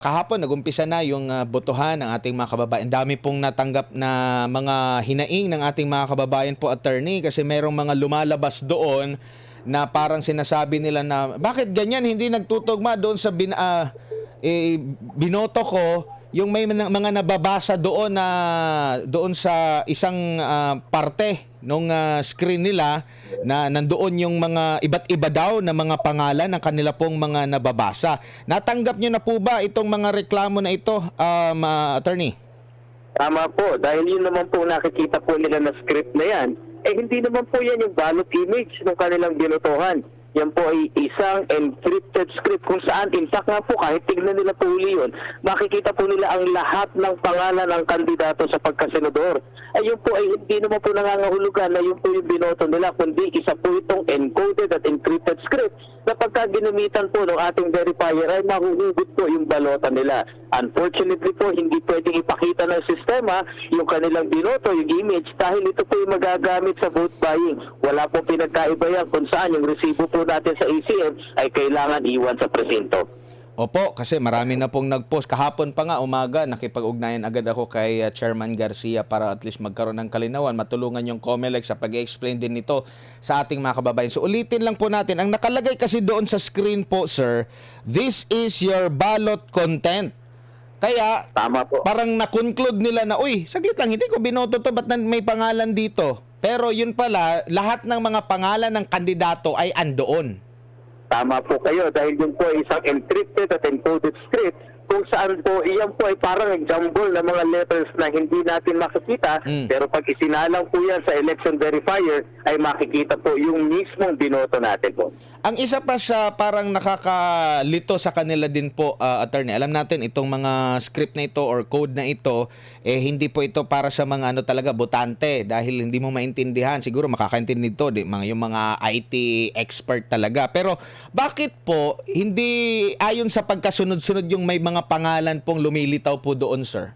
Kahapon nag-umpisa na yung botohan ng ating mga kababayan. Dami pong natanggap na mga hinaing ng ating mga kababayan po, attorney, kasi merong mga lumalabas doon na parang sinasabi nila na bakit ganyan hindi nagtutugma doon sa binoto ko, yung may mga nababasa doon na doon sa isang parte nung screen nila na nandoon yung mga iba't iba daw na mga pangalan ng kanila pong mga nababasa. Natanggap nyo na po ba itong mga reklamo na ito, attorney? Tama po, dahil yun naman po nakikita po nila na script na yan, hindi naman po yan yung ballot image ng kanilang binotohan. Yan po ay isang encrypted script kung saan, in fact nga po, kahit tignan nila po uli yun, makikita po nila ang lahat ng pangalan ng kandidato sa pagkasenador. Ayun po ay hindi naman po nangangahulugan na yun po yung binoto nila, kundi isa po itong encoded at encrypted script na pagka ginamitan po ng ating verifier ay mahuhugot po yung balota nila. Unfortunately po, hindi pwedeng ipakita ng sistema yung kanilang binoto, yung image, dahil ito po yung magagamit sa vote buying. Wala po pinagkaiba yan kung saan yung resibo po natin sa ACM ay kailangan iwan sa presinto. Opo, kasi marami na pong nag-post. Kahapon pa nga umaga, nakipag-ugnayan agad ako kay Chairman Garcia para at least magkaroon ng kalinawan, matulungan yung COMELEC sa pag-explain din nito sa ating mga kababayan. So ulitin lang po natin, ang nakalagay kasi doon sa screen po, sir, this is your ballot content. Kaya, Tama po. parang na-conclude nila na, uy, saglit lang, hindi ko binoto to, ba't may pangalan dito? Pero yun pala, lahat ng mga pangalan ng kandidato ay andoon. Tama po kayo, dahil yun po ay isang encrypted at encoded script kung saan po iyan po ay parang jumble na mga letters na hindi natin makikita, pero pag isinalang po yan sa election verifier ay makikita po yung mismong binoto natin po. Ang isa pa sa parang nakakalito sa kanila din po, attorney, alam natin itong mga script na ito or code na ito, hindi po ito para sa mga talaga botante dahil hindi mo maintindihan. Siguro makakaintindi ito, yung mga IT expert talaga. Pero bakit po hindi ayon sa pagkasunod-sunod yung may mga pangalan pong lumilitaw po doon, sir?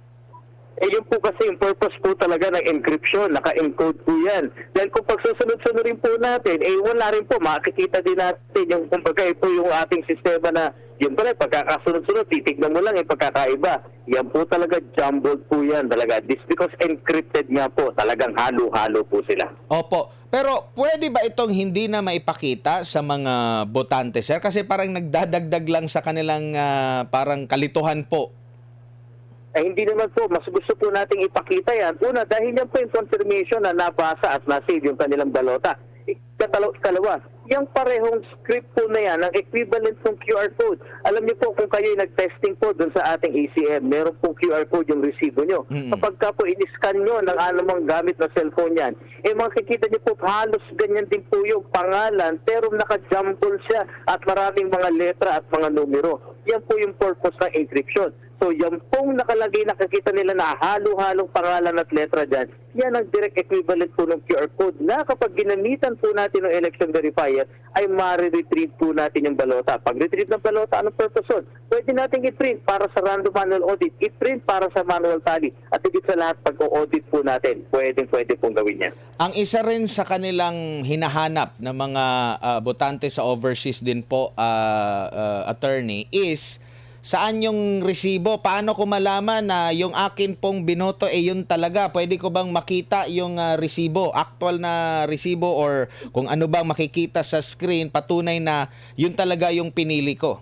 Yun po kasi yung purpose po talaga ng encryption, naka-encode po yan. Dahil kung pagsusunod-sunod rin po natin, wala rin po, makikita din natin yung kumbaga po yung ating sistema na yun pala, pagkakasunod-sunod, titignan mo lang yung pagkakaiba. Yan po talaga, jumbled po yan talaga. This because encrypted nga po, talagang halo-halo po sila. Opo. Pero pwede ba itong hindi na maipakita sa mga botante, sir? Kasi parang nagdadagdag lang sa kanilang parang kalituhan po. Hindi naman po, mas gusto po nating ipakita yan. Una, dahil yan po yung confirmation na nabasa at nasave yung kanilang balota. Ikalawa, yung parehong script po na yan, ang equivalent ng QR code. Alam niyo po, kung kayo nag-testing po dun sa ating ACM, meron pong QR code yung resibo nyo. Kapag ka po in-scan nyo ng anumang gamit na cellphone yan, makikita niyo po, halos ganyan din po yung pangalan, pero naka-jumble siya at maraming mga letra at mga numero. Yan po yung purpose ng encryption. So yan pong nakalagay, nakikita nila na halo-halong pangalan at letra dyan, yan ang direct equivalent po ng QR code na kapag ginamitan po natin ng election verifier, ay ma-retrieve po natin yung balota. Pag retrieve ng balota, anong purpose yun? Pwede natin i-print para sa random manual audit, i-print para sa manual tally, at higit sa lahat, pag-audit po natin, pwede pong gawin yan. Ang isa rin sa kanilang hinahanap ng mga botante sa overseas din po, attorney, is saan yung resibo? Paano ko malaman na yung akin pong binoto yun talaga? Pwede ko bang makita yung resibo, actual na resibo, or kung ano bang makikita sa screen, patunay na yun talaga yung pinili ko?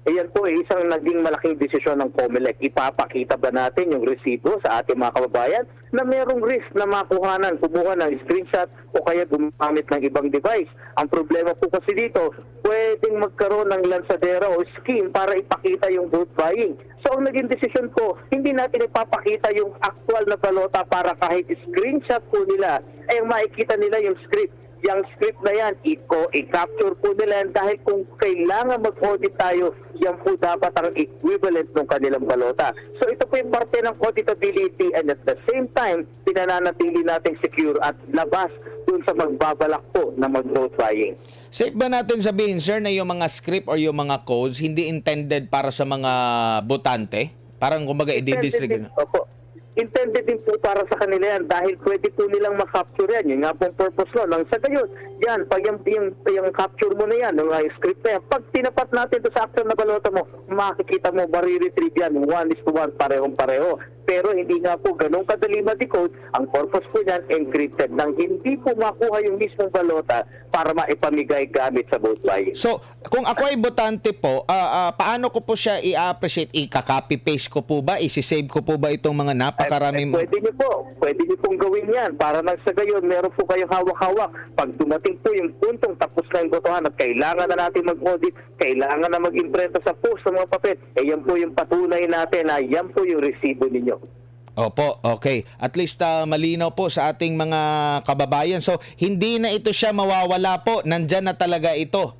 Ayan po, isang naging malaking desisyon ng COMELEC. Ipapakita ba natin yung resibo sa ating mga kababayan na merong risk na makuhanan, kumuha ng screenshot o kaya gumamit ng ibang device? Ang problema po kasi dito, pwedeng magkaroon ng lansadera o scheme para ipakita yung vote buying. So ang naging desisyon po, hindi natin ipapakita yung actual na balota para kahit screenshot po nila, ay makikita nila yung script. Yung script na yan, i-capture po nila yan dahil kung kailangan mag-audit tayo, yan po dapat ang equivalent ng kanilang balota. So ito po yung parte ng auditability, and at the same time, pinananatili natin secure at labas dun sa magbabalak po na mag-vote buying. Safe ba natin sabihin, sir, na yung mga script or yung mga codes hindi intended para sa mga botante? Parang kumbaga i-disregard. Opo. intended din po para sa kanila yan dahil pwede po nilang makapture yan. Yung nga pong purpose no. Nang sa gayon, yan, pag yung capture mo na yan, yung script na yan, pag tinapat natin ito sa actual na balota mo, makikita mo, mariretrieve yan, 1:1, parehong-pareho. Pero hindi nga po ganun kadali ma-decode. Ang purpose po niyan, encrypted. Nang hindi po makuha yung mismong balota para maipamigay gamit sa vote buying. So, kung ako ay botante po, paano ko po siya i-appreciate? I-copy-paste ko po ba? I-save ko po ba itong mga napakaraming... Pwede niyo pong gawin yan para nang sa gayon, meron po kayong hawak-hawak. Pag dumating po yung puntong tapos na yung botohan at kailangan na natin mag-audit, kailangan na mag-imprenta sa post ng mga papel, yan po yung patunay natin na yan po yung resibo ninyo. Opo, okay. At least malinaw po sa ating mga kababayan. So, hindi na ito siya mawawala po. Nandyan na talaga ito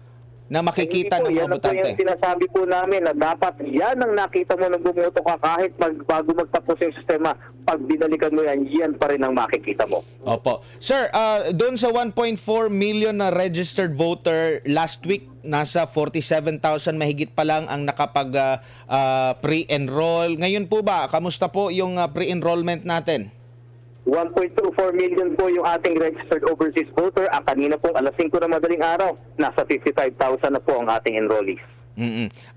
na makikita ng mga botante. Yan po yung sinasabi po namin na dapat yan ang nakita mo nang bumoto ka kahit bago magtapos yung sistema. Pag binalikan mo yan, yan pa rin ang makikita mo. Opo. Sir, doon sa 1.4 million na registered voter last week, nasa 47,000 mahigit pa lang ang nakapag pre-enroll. Ngayon po ba, kamusta po yung pre-enrollment natin? 1.24 million po yung ating registered overseas voter. Ang kanina pong alas 5 na madaling araw, nasa 55,000 na po ang ating enrollees.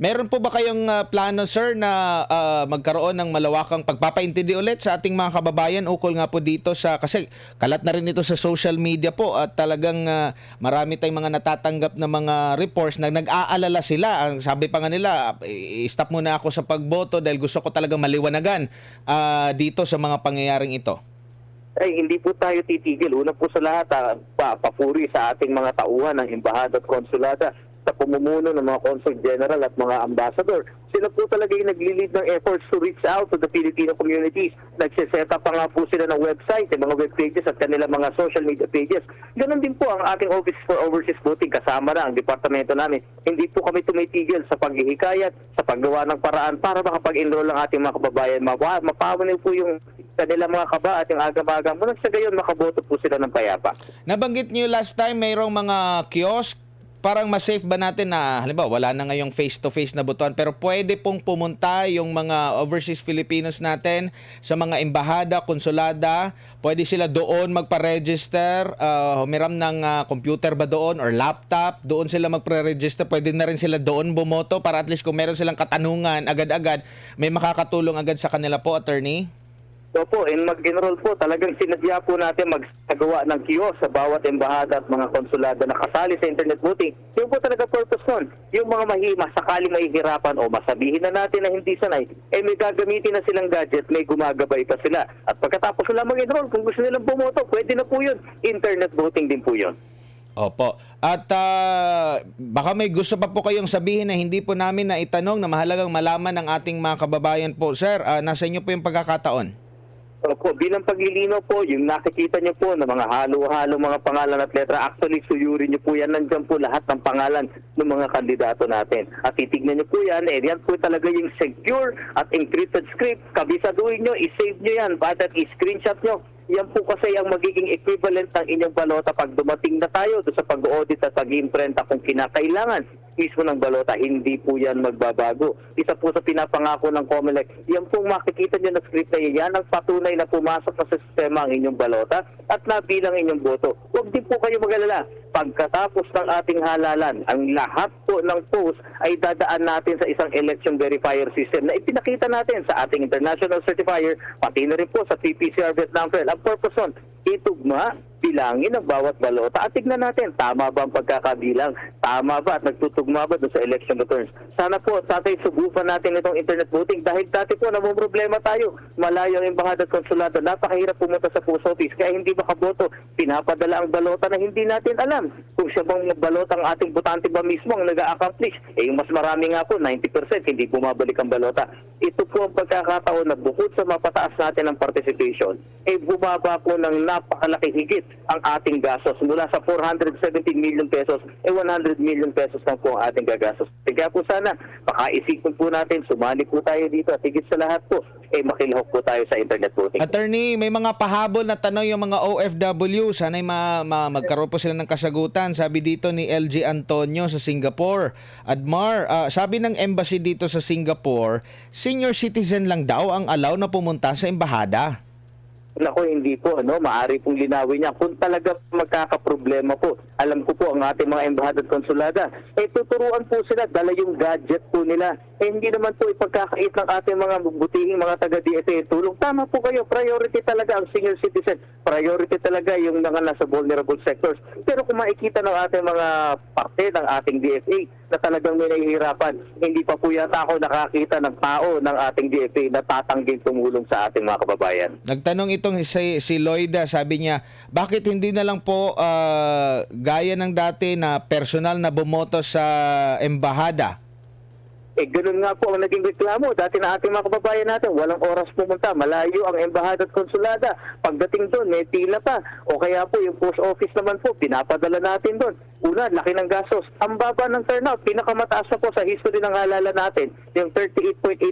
Meron po ba kayong plano, sir, na magkaroon ng malawakang pagpapaintindi ulit sa ating mga kababayan ukol nga po dito sa, kasi kalat na rin ito sa social media po at talagang marami tayong mga natatanggap na mga reports na nag-aalala sila. Ang sabi pa nga nila, stop muna ako sa pagboto dahil gusto ko talagang maliwanagan dito sa mga pangyayaring ito. Ay, hindi po tayo titigil. Una po sa lahat, papuri sa ating mga tauhan ng embahada at konsulada sa pumumuno ng mga consul general at mga ambassador. Sila po talaga yung nagli-lead ng efforts to reach out to the Filipino communities. Nagsiset up pa nga po sila ng website, yung mga web pages at kanilang mga social media pages. Ganon din po ang ating Office for Overseas Voting, kasama na ang departamento namin. Hindi po kami tumitigil sa paghihikayat, sa paggawa ng paraan para makapag-enroll ang ating mga kababayan. Mapawanin po yung kanilang mga kaba at yung agam-agam. Muna sa gayon, makaboto po sila ng payapa. Nabanggit niyo last time, mayroong mga kiosk. Parang mas safe ba natin na, halimbawa, wala na ngayong face-to-face na botohan, pero pwede pong pumunta yung mga overseas Filipinos natin sa mga embahada, konsulada, pwede sila doon magpa-register, humiram ng computer ba doon or laptop, doon sila magpa-register, pwede na rin sila doon bumoto para at least kung meron silang katanungan, agad-agad, may makakatulong agad sa kanila po, attorney? Opo, mag-enroll po. Talagang sinadya po natin magsagawa ng kiosk sa bawat embahada at mga konsulada na kasali sa internet voting. Yung po talaga purpose nun. Yung mga sakaling mahihirapan o masabihin na natin na hindi sanay, may gagamitin na silang gadget, may gumagabay pa sila. At pagkatapos nila mag-enroll, kung gusto nilang bumoto, pwede na po yun. Internet voting din po yun. Opo. At baka may gusto pa po kayong sabihin na hindi po namin na itanong na mahalagang malaman ng ating mga kababayan po. Sir, nasa inyo po yung pagkakataon. Opo, bilang paglilinaw po, yung nakikita niyo po na mga halo-halo mga pangalan at letra, actually suyurin niyo po yan, nandiyan po lahat ng pangalan ng mga kandidato natin. At titignan niyo po yan, yan po talaga yung secure at encrypted script. Kabisaduhin niyo, i-save niyo yan, at i-screenshot niyo. Yan po kasi ang magiging equivalent ng inyong balota pag dumating na tayo sa pag-audit at pag-imprenta kung kinakailangan mismo ng balota, hindi po yan magbabago. Isa po sa pinapangako ng COMELEC, yan po makikita nyo na script na yan ang patunay na pumasok na sa sistema ang inyong balota at nabilang inyong boto. Huwag din po kayo mag-alala. Pagkatapos ng ating halalan, ang lahat po ng post ay dadaan natin sa isang election verifier system na ipinakita natin sa ating international certifier, pati na rin po sa PPCR Vietnam Trail. Ang purpose nun, itugma, bilangin ang bawat balota at tignan natin, tama ba ang pagkakabilang? Tama ba at nagtutugma ba doon sa election returns? Sana po, tatay, subukan natin itong internet voting dahil dati po namumroblema tayo. Malayo ang embahada at konsulado, napakahirap pumunta sa post office kaya hindi makaboto. Pinapadala ang balota na hindi natin alam kung siya bang balota ang ating botante ba mismo ang nag-a-accomplish. Yung mas marami nga po, 90% hindi bumabalik ang balota. Ito po ang pagkakataon na bukod sa mapataas natin ang participation, bumaba po ng napakalaki higit ang ating gastos. Mula sa 417 million pesos, 100 million pesos lang po ang ating gagastos. Kaya po sana, pakaisipin po natin, sumali po tayo dito at higit sa lahat po, makilahok po tayo sa internet voting. Attorney, may mga pahabol na tanong yung mga OFW. Sana'y magkaroon po sila ng kasagutan. Sabi dito ni LG Antonio sa Singapore. Admar, sabi ng embassy dito sa Singapore, senior citizen lang daw ang allow na pumunta sa embahada. Nako, hindi po, maaari pong linawin niya. Kung talaga magkakaproblema po, alam ko po ang ating mga embahada at konsulada, tuturuan po sila, dala yung gadget po nila. Hindi naman po ipagkakait ng ating mga butihing mga taga-DFA tulong. Tama po kayo, priority talaga ang senior citizen. Priority talaga yung mga nasa vulnerable sectors. Pero kung makikita ng ating mga parte ng ating DFA na talagang may nahihirapan, hindi pa po yata ako nakakita ng tao ng ating DFA na tatangging tumulong sa ating mga kababayan. Nagtanong itong si Loida, sabi niya, bakit hindi na lang po gaya ng dati na personal na bumoto sa embahada? Ganun nga po ang naging reklamo. Dati na ating mga kababayan natin, walang oras pumunta. Malayo ang embahada at konsulada. Pagdating doon, may pila pa. O kaya po, yung post office naman po, pinapadala natin doon. Una, laki ng gastos. Ang baba ng turnout, pinakamataas na po sa history ng alala natin. Yung 38.8%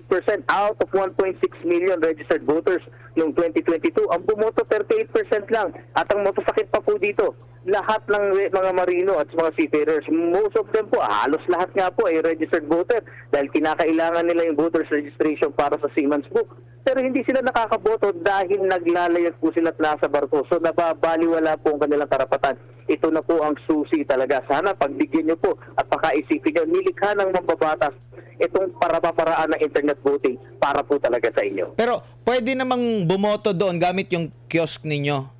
out of 1.6 million registered voters noong 2022. Ang bumoto, 38% lang. At ang masasakit pa po dito, lahat ng mga marino at mga seafarers, most of them po, halos lahat nga po ay registered voter dahil kinakailangan nila yung voters registration para sa Seaman's Book. Pero hindi sila nakakaboto dahil naglalayag po sila at nasa barko. So nababaliwala po ang kanilang karapatan. Ito na po ang susi talaga. Sana pagbigyan nyo po at pakaisipin nyo, nilikha ng mambabatas itong paraparaan ng internet voting para po talaga sa inyo. Pero pwede namang bumoto doon gamit yung kiosk ninyo?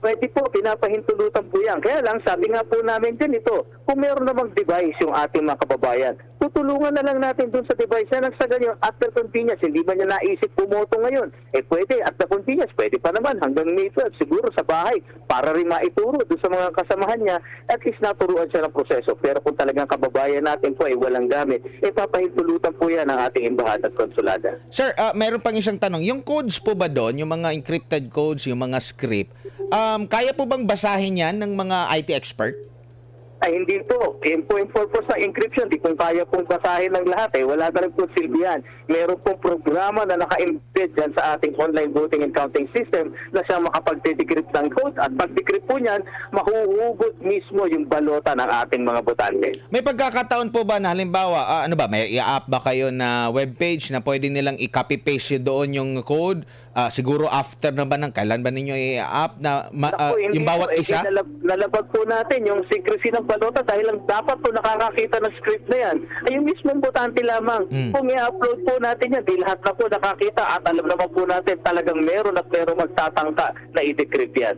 Pwede po, pinapahintulutan po yan. Kaya lang, sabi nga po namin din ito, kung meron namang device yung ating mga kababayan, tutulungan na lang natin dun sa device na nang sa ganyan, after convenience, hindi ba niya naisip pumoto ngayon? Pwede, at the convenience, pwede pa naman hanggang May 12, siguro sa bahay, para rin maituro dun sa mga kasamahan niya, at least naturuan siya ng proseso. Pero kung talagang kababayan natin po ay walang gamit, papahintulutan po yan ang ating embahada at konsulada. Sir, meron pang isang tanong. Yung codes po ba doon, yung mga encrypted codes, yung mga script, kaya po bang basahin yan ng mga IT expert? Ay, hindi po. Yan po yung purpose ng encryption. Di kung kaya pong basahin ng lahat. Wala na rin po silbihan. Meron pong programa na naka-embed dyan sa ating online voting and counting system na siya makapag-decrypt ng code. At pag-decrypt po niyan, mahuhugot mismo yung balota ng ating mga botante. May pagkakataon po ba na halimbawa, may i-app ba kayo na webpage na pwede nilang i-copy-paste doon yung code? Siguro after na ba ng kailan ba ninyo i-app na yung bawat isa? Nalabag po natin yung secrecy ng balota dahil lang dapat po nakakakita ng script na yan ay yung mismong botante lamang. Kung i-upload po natin yan, di lahat na po nakakita at alam naman po natin talagang meron at meron magtatangka na i-decrypt yan.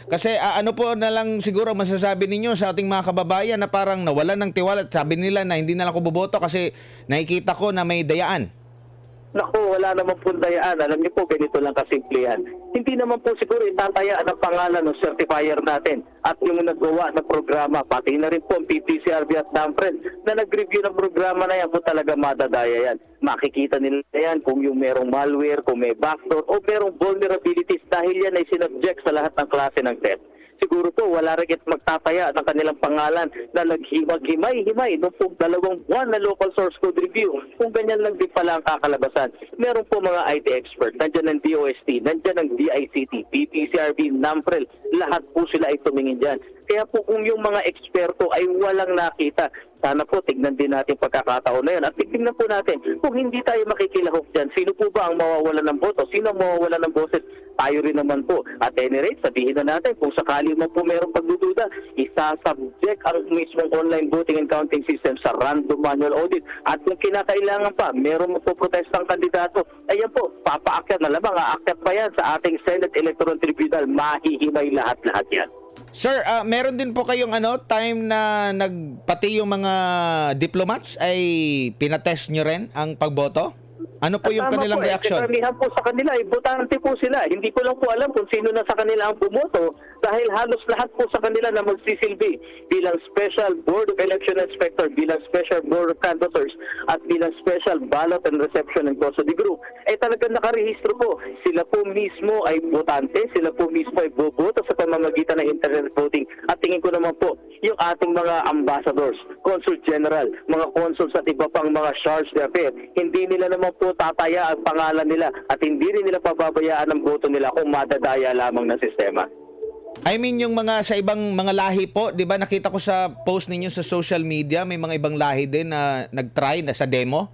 Kasi ano po na lang siguro masasabi ninyo sa ating mga kababayan na parang nawalan ng tiwala at sabi nila na hindi na lang ako boboto kasi nakikita ko na may dayaan. Naku, wala naman po dayaan. Alam niyo po, ganito lang kasimple yan. Hindi naman po siguro itataya ang pangalan ng certifier natin at yung nagawa ng programa, pati na rin po ang PPCRB at NAMFRED na nag-review ng programa na yan po talaga madadaya yan. Makikita nila yan kung yung merong malware, kung may backdoor o merong vulnerabilities dahil yan ay sinubject sa lahat ng klase ng threat. Siguro po wala rin magtataya ng kanilang pangalan na naghimay-himay noong po 2 buwan na local source code review. Kung ganyan lang din pala ang kakalabasan. Meron po mga IT expert, nandiyan ng DOST, nandiyan ng DICT, PPCRB, NAMFREL, lahat po sila ay tumingin dyan. Kaya po kung yung mga eksperto ay walang nakita, sana po tignan din natin pagkakataon na yan. At tignan po natin kung hindi tayo makikilahok dyan, sino po ba ang mawawala ng boto? Sino ang mawawala ng boses? Tayo rin naman po. At any rate, sabihin na natin kung sakali mo po mayroong pagdududa, isasubject ang mismong online voting and counting system sa random manual audit. At kung kinakailangan pa, meron mo po protestang kandidato, ayan po, papaakyat na lamang, aakyat pa yan sa ating Senate Electoral Tribunal, mahihimay lahat-lahat yan. Sir, meron din po kayong time na pati yung mga diplomats ay pinatest nyo rin ang pagboto? Ano po yung Tama kanilang po, reaksyon? karamihan po sa kanila, botante po sila. Hindi ko lang po alam kung sino na sa kanila ang bumoto dahil halos lahat po sa kanila na magsisilbi bilang Special Board of Election Inspector, bilang Special Board of Canvassers, at bilang Special Ballot and Reception and Custody Group, talagang nakarehistro po. Sila po mismo ay botante, sila po mismo ay boboto sa pamamagitan ng internet voting. At tingin ko naman po, yung ating mga ambassadors, Consul General, mga consuls at iba pang mga charge d'affaires, hindi nila naman po tataya ang pangalan nila at hindi rin nila pababayaan ang boto nila kung madadaya lamang ng sistema. I mean, yung mga sa ibang mga lahi po, di ba nakita ko sa post ninyo sa social media, may mga ibang lahi din na nag-try na sa demo?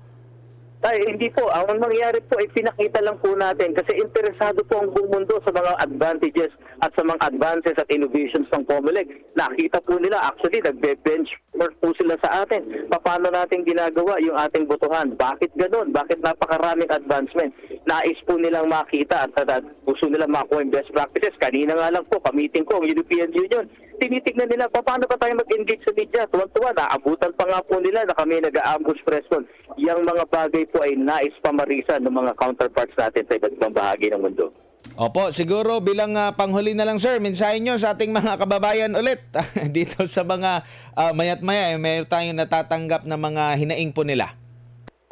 Ay, hindi po. Ang mangyayari po ay pinakita lang po natin kasi interesado po ang buong mundo sa mga advantages at sa mga advances at innovations ng COMELEC. Nakita po nila, actually, nagbe-benchmark po sila sa atin. Paano natin ginagawa yung ating botohan? Bakit ganun? Bakit napakaraming advancement? Nais po nilang makita at gusto nilang makuha yung best practices. Kanina nga lang po, kamiting ko ang European Union. Tinitignan nila, paano pa tayo mag-engage sa media? Tuwan-tuwa, naabutan pa nga po nila na kami nag-ambush press con. Yang mga bagay po ay nais pamarisan ng mga counterparts natin sa iba't ibang bahagi ng mundo. Opo, siguro bilang panghuli na lang sir, mensahe nyo sa ating mga kababayan ulit dito sa mga mayat maya, may tayong natatanggap na mga hinaing po nila.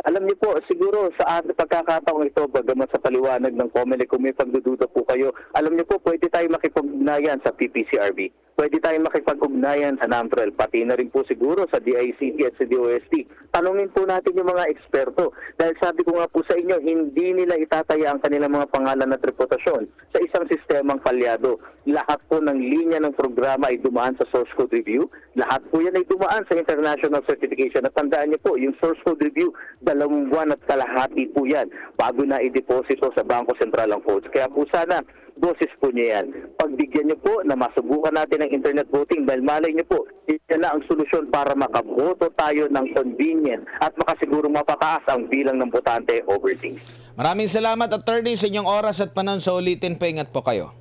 Alam niyo po, siguro sa ating pagkakataong ito, bagamat sa paliwanag ng COMELEC, kung may pagdududa po kayo, alam niyo po, pwede tayo makipag-ugnayan sa PPCRB. Pwede tayong makipag-ugnayan sa NAMPREL, pati na rin po siguro sa DICT at sa DOST. Tanungin po natin yung mga eksperto. Dahil sabi ko nga po sa inyo, hindi nila itataya ang kanilang mga pangalan at reputasyon sa isang sistemang kalyado. Lahat po ng linya ng programa ay dumaan sa source code review. Lahat po yan ay dumaan sa international certification. At tandaan niyo po, yung source code review, 2 buwan at kalahati po yan bago na i-deposito sa Bangko Sentral ang codes. Kaya po sana, boses po niya yan. Pagbigyan niyo po na masubukan natin ang internet voting dahil malay niyo po, yan na ang solusyon para makaboto tayo ng convenient at makasiguro mapataas ang bilang ng botante overseas. Maraming salamat, attorney, sa inyong oras at panahon. Sa ulitin pa, ingat po kayo.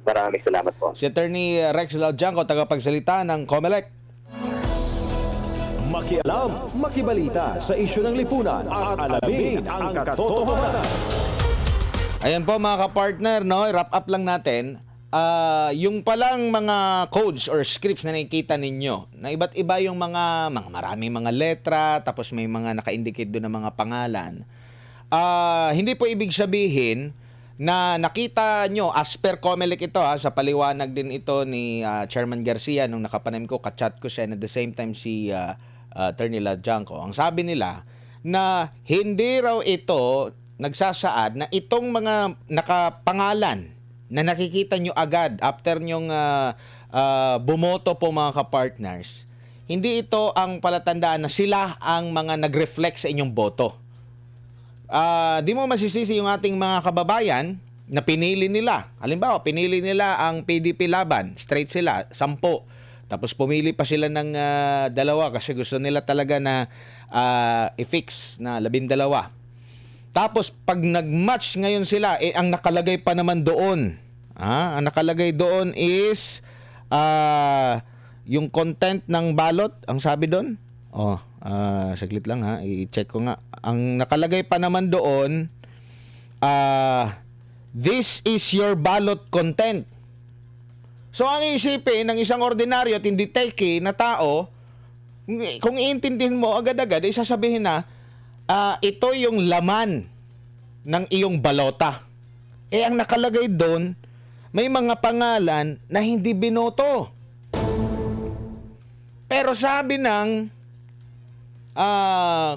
Maraming salamat po. Si Attorney Rex Laudianco, tagapagsalita ng COMELEC. Makialam, makibalita sa isyu ng lipunan at alamin ang katotohanan. Ayan po mga kapartner, no? Wrap up lang natin. Yung palang mga codes or scripts na nakikita ninyo, na iba't iba yung mga maraming mga letra, tapos may mga naka-indicate doon ng mga pangalan. Hindi po ibig sabihin na nakita nyo as per COMELEC ito, sa paliwanag din ito ni Chairman Garcia nung nakapanim ko, kachat ko siya, and at the same time si Attorney Laudianco. Ang sabi nila na hindi raw ito nagsasaad na itong mga nakapangalan na nakikita nyo agad after nyong bumoto po mga kapartners, hindi ito ang palatandaan na sila ang mga nag-reflect sa inyong boto. Di mo masisisi yung ating mga kababayan na pinili nila. Halimbawa, pinili nila ang PDP laban, straight sila, 10. Tapos pumili pa sila ng 2 kasi gusto nila talaga na i-fix na 12. Tapos pag nag-match ngayon sila, ang nakalagay pa naman doon, ang nakalagay doon is yung content ng ballot, ang sabi doon. Saglit lang i-check ko nga. Ang nakalagay pa naman doon, this is your ballot content. So ang isipin ng isang ordinaryo at hindi techie na tao, kung iintindihin mo agad-agad, ay sasabihin na, ito yung laman ng iyong balota. Ang nakalagay doon, may mga pangalan na hindi binoto. Pero sabi ng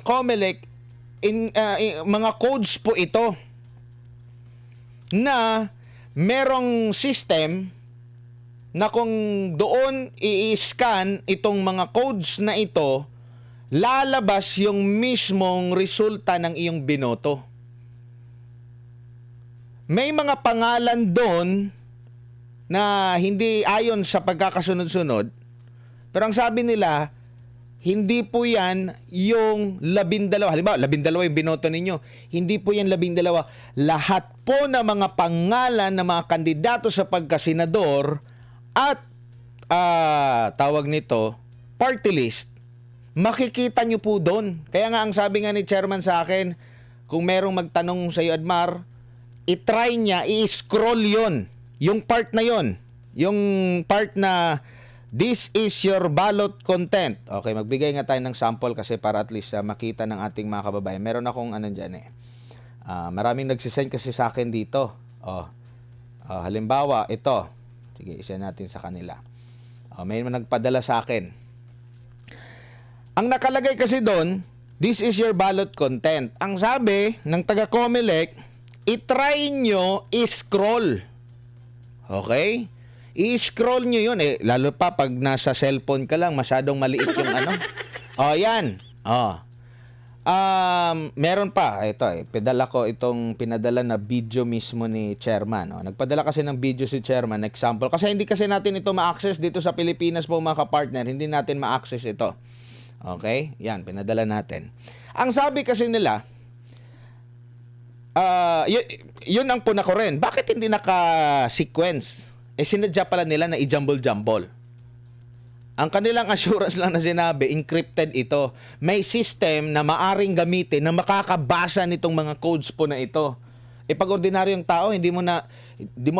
COMELEC, mga codes po ito na merong system na kung doon i-scan itong mga codes na ito, lalabas yung mismong resulta ng iyong binoto. May mga pangalan doon na hindi ayon sa pagkakasunod-sunod, pero ang sabi nila, hindi po yan yung 12. Halimbawa, 12 yung binoto ninyo. Hindi po yan 12. Lahat po ng mga pangalan ng mga kandidato sa pagkasenador at tawag nito, party list, makikita nyo po doon. Kaya nga ang sabi nga ni chairman sa akin, kung merong magtanong sa iyo, Admar, i-try niya, i-scroll yon. Yung part na yon. Yung part na this is your ballot content. Okay, magbigay nga tayo ng sample kasi para at least makita ng ating mga kababayan. Meron akong ano dyan eh. Maraming nagsisend kasi sa akin dito. Halimbawa, ito. Sige, isa natin sa kanila. May nagpadala sa akin. Ang nakalagay kasi doon, this is your ballot content. Ang sabi ng taga-Comelec, i-try nyo i-scroll. Okay? I-scroll nyo yun. Lalo pa pag nasa cellphone ka lang, masyadong maliit yung ano. Yan. Meron pa. Ito pinadala na video mismo ni Chairman. Nagpadala kasi ng video si Chairman, example. Kasi hindi kasi natin ito ma-access dito sa Pilipinas po mga kapartner. Hindi natin ma-access ito. Okay? Yan, pinadala natin. Ang sabi kasi nila, yun ang puna ko rin. Bakit hindi naka-sequence? Sinadya pala nila na i-jumble-jumble. Ang kanilang assurance lang na sinabi, encrypted ito. May system na maaring gamitin na makakabasa nitong mga codes po na ito. Pag ordinaryong tao, hindi mo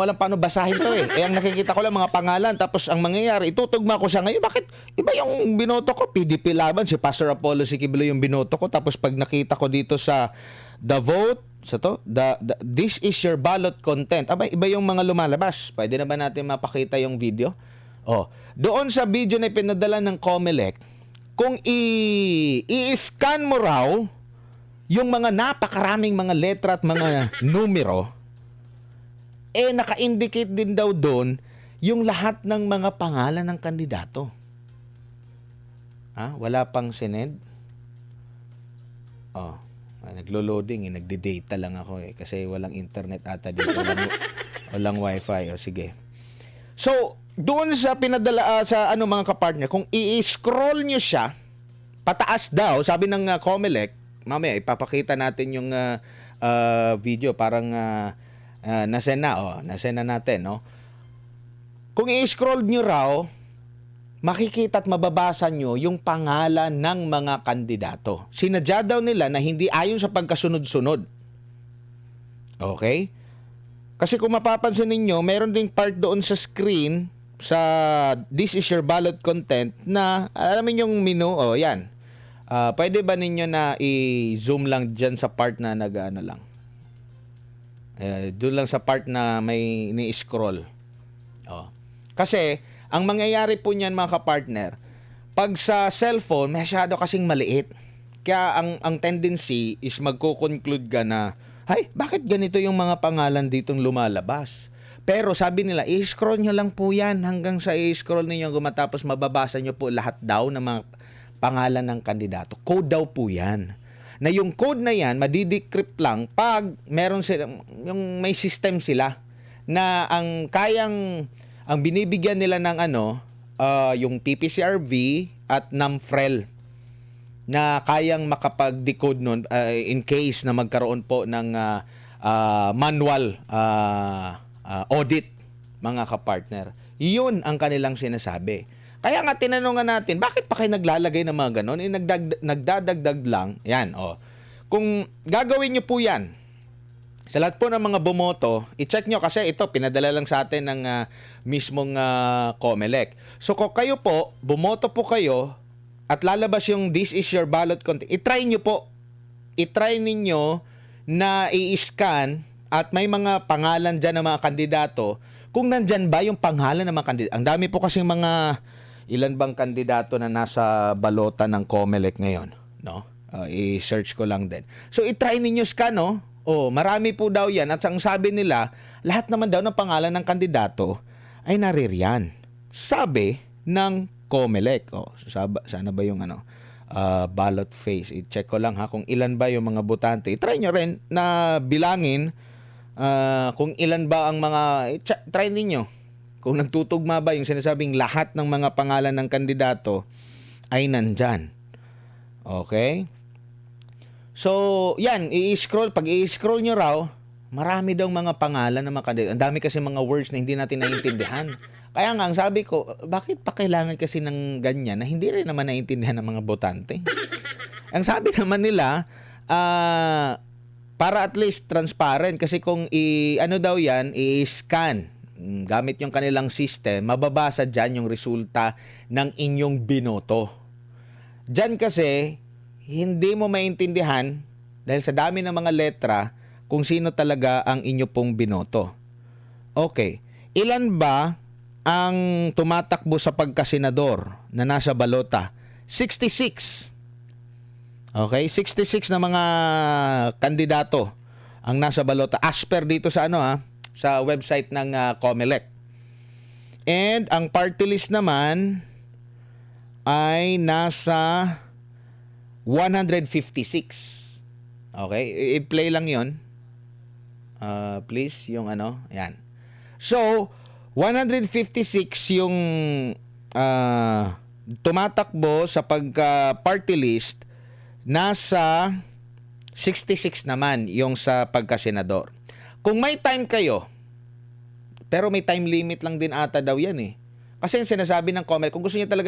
alam paano basahin to eh. Ang nakikita ko lang mga pangalan, tapos ang mangyayari, itutugma ko siya ngayon. Bakit iba yung binoto ko? PDP Laban, si Pastor Apollo Sikibilo yung binoto ko. Tapos pag nakita ko dito sa the vote, this is your ballot content. Iba yung mga lumalabas. Pwede na ba natin mapakita yung video? Doon sa video na pinadala ng Comelec, kung i-scan mo raw yung mga napakaraming mga letra at mga numero, naka-indicate din daw doon yung lahat ng mga pangalan ng kandidato. Wala pang sined? Naglo-loading nagde-data lang ako kasi walang internet ata dito, walang wifi. Sige. So, doon sa pinadala sa mga kapartner, kung i-scroll nyo siya pataas daw, sabi ng Comelec, mamaya ipapakita natin yung video, parang nasend na natin, no? Kung i-scroll nyo raw, makikita at mababasa nyo yung pangalan ng mga kandidato. Sinadya daw nila na hindi ayon sa pagkasunod-sunod. Okay? Kasi kung mapapansin ninyo, meron ding part doon sa screen, sa this is your ballot content, na alamin yung menu, yan. Pwede ba ninyo na i-zoom lang dyan sa part na nag-ano lang? Doon lang sa part na may ni-scroll. Kasi, ang mangyayari po niyan mga kapartner, pag sa cellphone, masyado kasing maliit. Kaya ang tendency is magko-conclude ka na, bakit ganito yung mga pangalan ditong lumalabas? Pero sabi nila, i-scroll nyo lang po yan hanggang sa i-scroll ninyo matapos mababasa nyo po lahat daw ng mga pangalan ng kandidato. Code daw po yan. Na yung code na yan, madidecrypt lang pag meron sila, yung may system sila na ang binibigyan nila ng yung PPCRV at NAMFREL na kayang makapag-decode nun in case na magkaroon po ng manual audit, mga kapartner. Yun ang kanilang sinasabi. Kaya nga tinanongan natin, bakit pa kayo naglalagay ng mga ganon? Nagdadagdag lang. Yan, Kung gagawin nyo po yan, sa lahat po ng mga bumoto, i-check nyo kasi ito, pinadala lang sa atin ng mismong Comelec. So kung kayo po, bumoto po kayo, at lalabas yung this is your ballot content, i-try nyo po. I-try ninyo na i-scan at may mga pangalan dyan ng mga kandidato, kung nandyan ba yung pangalan ng mga kandidato. Ang dami po kasing mga, ilan bang kandidato na nasa balota ng Comelec ngayon, no? I-search ko lang din. So i-try ninyo scan, no? Marami po daw yan. At ang sabi nila, lahat naman daw ng pangalan ng kandidato ay naririyan. Sabi ng Comelec. Sana ba yung ballot face? I-check ko lang kung ilan ba yung mga botante. I-try nyo rin na bilangin kung ilan ba ang mga... try ninyo. Kung nagtutugma ba yung sinasabing lahat ng mga pangalan ng kandidato ay nandyan. Okay? So, yan, pag i-scroll nyo raw, marami daw mga pangalan ng mga kandidato. Ang dami kasi mga words na hindi natin naiintindihan. Kaya nga, ang sabi ko, bakit pa kailangan kasi ng ganyan na hindi rin naman naiintindihan ng mga botante? Ang sabi naman nila, Para at least transparent kasi kung ano daw yan, i-scan gamit yung kanilang system, mababasa dyan yung resulta ng inyong binoto. Dyan kasi, hindi mo maintindihan dahil sa dami ng mga letra kung sino talaga ang inyo pong binoto. Okay. Ilan ba ang tumatakbo sa pagkasenador na nasa balota? 66. Okay, 66 na mga kandidato ang nasa balota as per dito sa sa website ng COMELEC. And ang party list naman ay nasa 156. Okay, i-play lang 'yon. Please yung ayan. So, 156 yung tumatakbo sa pagka-party list. Nasa 66 naman yung sa pagkasenador. Kung may time kayo, pero may time limit lang din ata daw yan eh. Kasi yung sinasabi ng COMELEC, kung gusto niyo talaga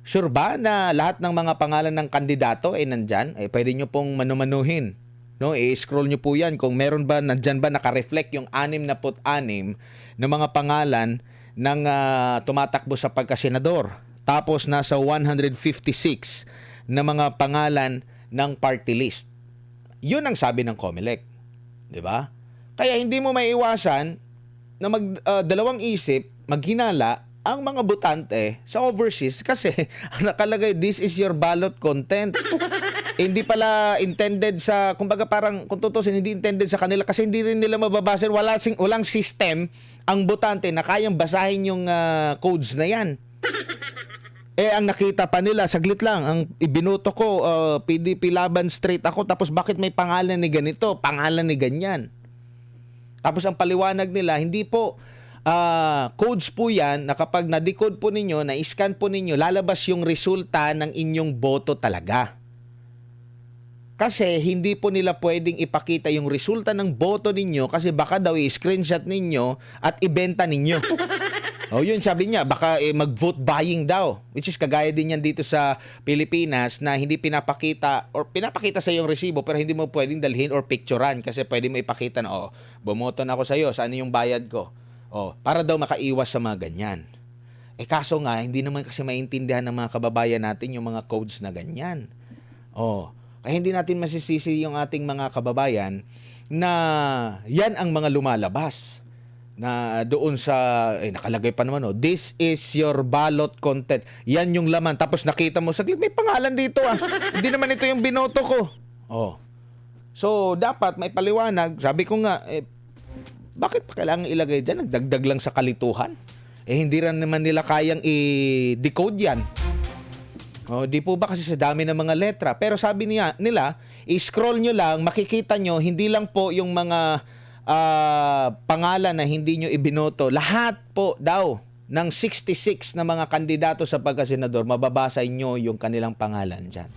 sure ba na lahat ng mga pangalan ng kandidato ay nandyan? Pwede nyo pong manumanuhin. No? I-scroll nyo po yan kung meron ba, nandyan ba nakareflect yung 66 na mga pangalan ng tumatakbo sa pagkasenador. Tapos nasa 156 na mga pangalan ng party list. Yun ang sabi ng COMELEC. 'Di ba? Kaya hindi mo maiiwasan na dalawang isip, maghinala ang mga botante sa overseas kasi nakalagay, this is your ballot content. Hindi pala intended sa, kumbaga parang, kung tutusin, hindi intended sa kanila kasi hindi rin nila mababasa. Walang system ang botante na kayang basahin yung codes na yan. Ang nakita pa nila, saglit lang, ang ibinoto ko, PDP Laban straight ako, tapos bakit may pangalan ni ganito, pangalan ni ganyan. Tapos ang paliwanag nila, hindi po, codes po yan, na kapag na-decode po ninyo, na-scan po ninyo, lalabas yung resulta ng inyong boto talaga. Kasi hindi po nila pwedeng ipakita yung resulta ng boto ninyo kasi baka daw i-screenshot ninyo at ibenta ninyo. Yun sabi niya, baka mag-vote buying daw. Which is kagaya din yan dito sa Pilipinas na hindi pinapakita or pinapakita sa yung resibo pero hindi mo pwedeng dalhin or picturean kasi pwede mo ipakita na, bumoto na ako sa iyo, saan yung bayad ko? Para daw makaiwas sa mga ganyan. Kaso nga, hindi naman kasi maintindihan ng mga kababayan natin yung mga codes na ganyan. Kaya hindi natin masisisi yung ating mga kababayan na yan ang mga lumalabas. Na doon sa, nakalagay pa naman, this is your ballot content. Yan yung laman. Tapos nakita mo, saglit, may pangalan dito Hindi naman ito yung binoto ko. So, dapat may paliwanag. Sabi ko nga, bakit pa kailangan ilagay dyan? Nagdagdag lang sa kalituhan. Hindi rin naman nila kayang i-decode yan. Di po ba kasi sa dami ng mga letra. Pero sabi nila, i-scroll nyo lang, makikita nyo, hindi lang po yung mga pangalan na hindi nyo ibinoto, lahat po daw ng 66 na mga kandidato sa pagkasenador, mababasa nyo yung kanilang pangalan dyan.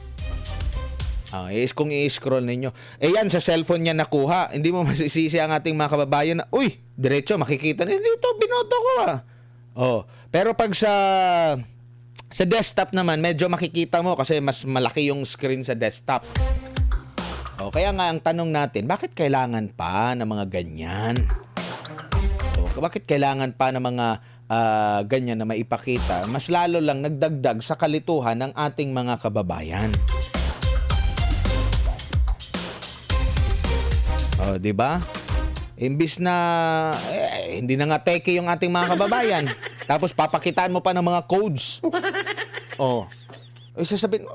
Kung i-scroll ninyo. Yan, sa cellphone niya nakuha. Hindi mo masisisi ang ating mga kababayan na, diretso, makikita nila, dito, binoto ko Pero pag sa desktop naman, medyo makikita mo kasi mas malaki yung screen sa desktop. Kaya nga ang tanong natin, bakit kailangan pa ng mga ganyan? Bakit kailangan pa ng mga ganyan na maipakita? Mas lalo lang nagdagdag sa kalituhan ng ating mga kababayan. Di ba? Imbis na hindi na nga teke yung ating mga kababayan. Tapos papakitaan mo pa ng mga codes. Sasabihin,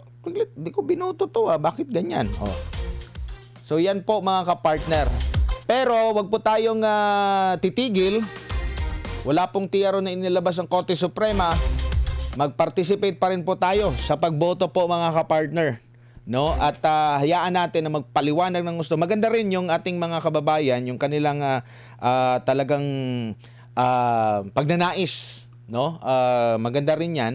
di ko binoto to bakit ganyan? So yan po mga kapartner. Pero wag po tayong titigil. Wala pong tiyaro na inilabas ang Korte Suprema. Mag-participate pa rin po tayo sa pagboto po mga kapartner. No? At hayaan natin na magpaliwanag ng gusto. Maganda rin yung ating mga kababayan, yung kanilang talagang pagnanais. No? Maganda rin yan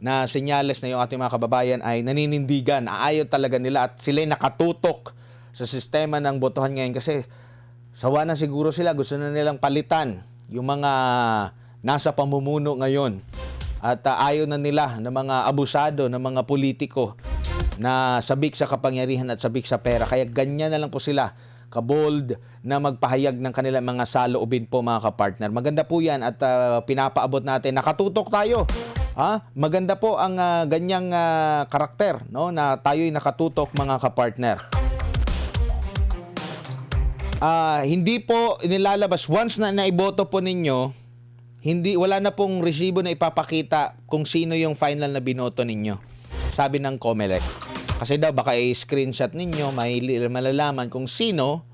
na senyales na yung ating mga kababayan ay naninindigan. Ayaw talaga nila at sila'y nakatutok sa sistema ng botohan ngayon kasi sawa na siguro sila, gusto na nilang palitan yung mga nasa pamumuno ngayon at ayaw na nila ng mga abusado, ng mga politiko na sabik sa kapangyarihan at sabik sa pera. Kaya ganyan na lang po sila kabold na magpahayag ng kanilang mga saloobin po mga kapartner. Maganda po yan at pinapaabot natin. Nakatutok tayo. Maganda po ang ganyang karakter, no? Na tayo'y nakatutok mga kapartner. Hindi po inilalabas once na naiboto po ninyo, wala na pong resibo na ipapakita kung sino yung final na binoto ninyo. Sabi ng COMELEC. Kasi daw baka i-screenshot ninyo, malalaman kung sino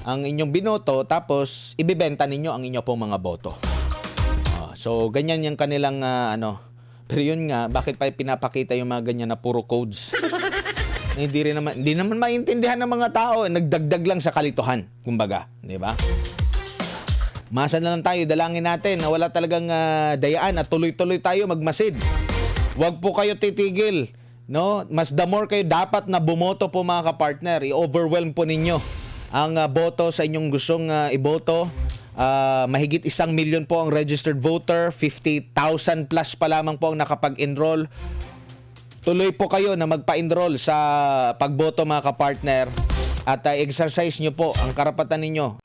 ang inyong binoto, tapos ibebenta ninyo ang inyo pong mga boto. So ganyan yung kanilang Pero yun nga, bakit pa pinapakita yung mga ganyan na puro codes? Hindi naman maintindihan ng mga tao, nagdagdag lang sa kalituhan, kumbaga, di ba? Masa na lang tayo, dalangin natin na wala talagang dayaan at tuloy-tuloy tayo magmasid. Huwag po kayo titigil, no? Mas the more kayo dapat na bumoto po mga kapartner, i-overwhelm po ninyo ang boto sa inyong gustong iboto. Mahigit 1 million po ang registered voter, 50,000 plus pa lamang po ang nakapag-enroll. Tuloy po kayo na magpa-enroll sa pagboto mga kapartner at exercise nyo po ang karapatan ninyo.